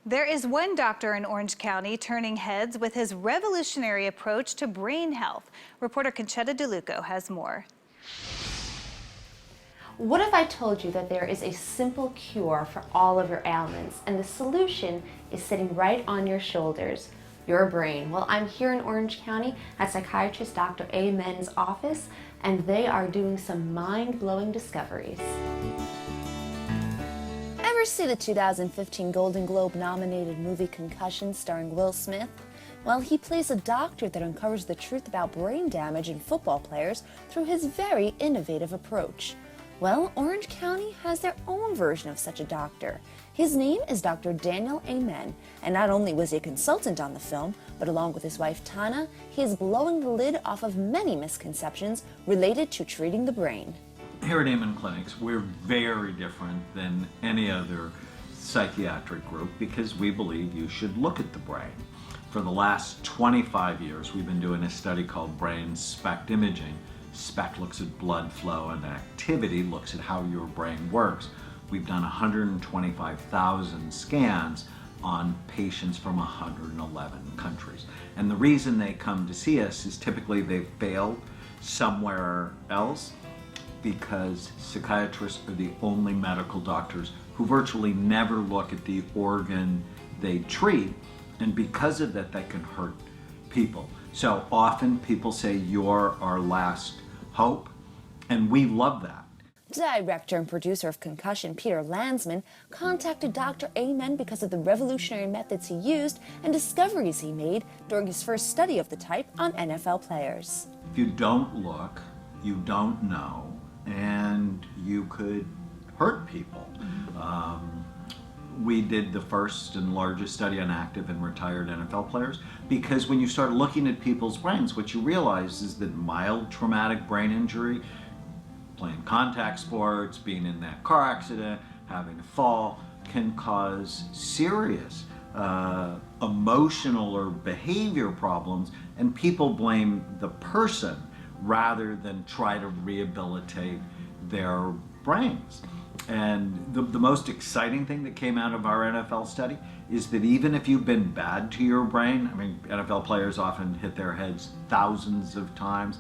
There is one doctor in Orange County turning heads with his revolutionary approach to brain health. Reporter Conchetta DeLuco has more. What if I told you that there is a simple cure for all of your ailments, and the solution is sitting right on your shoulders, your brain? Well, I'm here in Orange County at psychiatrist Dr. Amen's office, and they are doing some mind-blowing discoveries. Ever see the 2015 Golden Globe nominated movie Concussion starring Will Smith? Well, he plays a doctor that uncovers the truth about brain damage in football players through his very innovative approach. Well, Orange County has their own version of such a doctor. His name is Dr. Daniel Amen, and not only was he a consultant on the film, but along with his wife Tana, he is blowing the lid off of many misconceptions related to treating the brain. Here at Amen Clinics, we're very different than any other psychiatric group because we believe you should look at the brain. For the last 25 years, we've been doing a study called brain SPECT imaging. SPECT looks at blood flow, and activity looks at how your brain works. We've done 125,000 scans on patients from 111 countries. And the reason they come to see us is typically they've failed somewhere else, because psychiatrists are the only medical doctors who virtually never look at the organ they treat, and because of that, they can hurt people. So often people say, "You're our last hope," and we love that. Director and producer of Concussion, Peter Landsman, contacted Dr. Amen because of the revolutionary methods he used and discoveries he made during his first study of the type on NFL players. If you don't look, you don't know, and you could hurt people. We did the first and largest study on active and retired NFL players because when you start looking at people's brains, what you realize is that mild traumatic brain injury, playing contact sports, being in that car accident, having a fall, can cause serious emotional or behavior problems, and people blame the person rather than try to rehabilitate their brains. And the most exciting thing that came out of our NFL study is that even if you've been bad to your brain, I mean, NFL players often hit their heads thousands of times,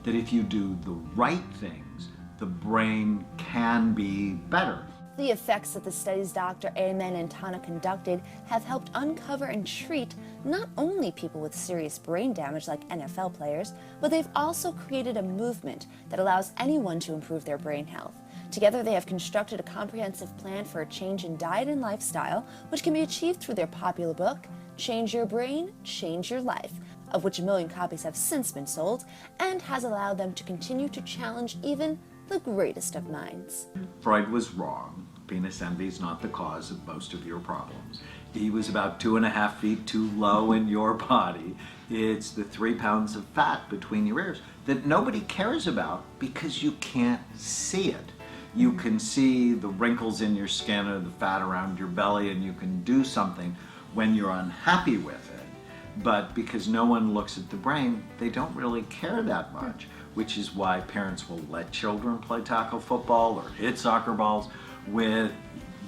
that if you do the right things, the brain can be better. The effects of the studies Dr. Amen and Tana conducted have helped uncover and treat not only people with serious brain damage like NFL players, but they've also created a movement that allows anyone to improve their brain health. Together, they have constructed a comprehensive plan for a change in diet and lifestyle, which can be achieved through their popular book, Change Your Brain, Change Your Life, of which 1 million copies have since been sold, and has allowed them to continue to challenge even the greatest of minds. Freud was wrong. Venus envy is not the cause of most of your problems. He was about 2.5 feet too low in your body. It's the 3 pounds of fat between your ears that nobody cares about because you can't see it. You can see the wrinkles in your skin or the fat around your belly, and you can do something when you're unhappy with it. But because no one looks at the brain, they don't really care that much, which is why parents will let children play tackle football or hit soccer balls with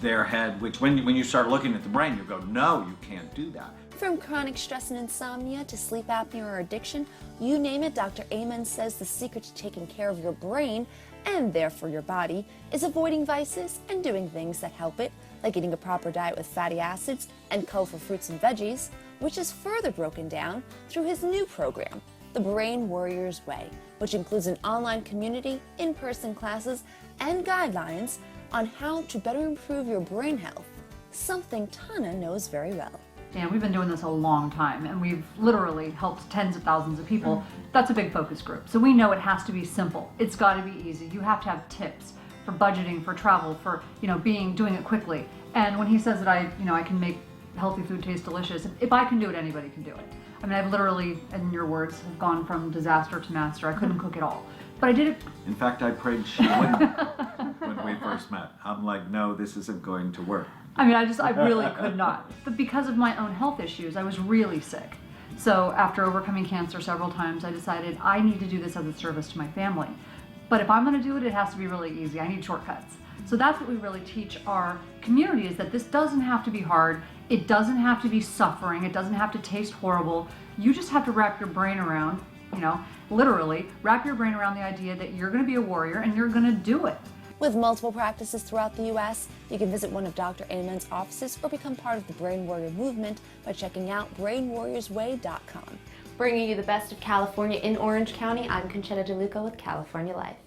their head, which when you start looking at the brain, you go, no, you can't do that. From chronic stress and insomnia to sleep apnea or addiction, you name it, Dr. Amen says the secret to taking care of your brain, and therefore your body, is avoiding vices and doing things that help it, like eating a proper diet with fatty acids and colorful fruits and veggies, which is further broken down through his new program, The Brain Warrior's Way, which includes an online community, in-person classes, and guidelines on how to better improve your brain health, something Tana knows very well. Dan, we've been doing this a long time, and we've literally helped tens of thousands of people. That's a big focus group. So we know it has to be simple. It's got to be easy. You have to have tips for budgeting, for travel, for doing it quickly. And when he says that I can make healthy food taste delicious, if I can do it, anybody can do it. I mean, I've literally, in your words, have gone from disaster to master. I couldn't cook at all, but I did it. In fact, I prayed she wouldn't when we first met. I'm like, no, this isn't going to work. I mean, I really could not. But because of my own health issues, I was really sick. So after overcoming cancer several times, I decided I need to do this as a service to my family. But if I'm going to do it, it has to be really easy. I need shortcuts. So that's what we really teach our community, is that this doesn't have to be hard. It doesn't have to be suffering. It doesn't have to taste horrible. You just have to wrap your brain around, literally wrap your brain around the idea that you're going to be a warrior and you're going to do it. With multiple practices throughout the U.S., you can visit one of Dr. Amen's offices or become part of the Brain Warrior movement by checking out brainwarriorsway.com. Bringing you the best of California in Orange County, I'm Conchetta DeLuca with California Life.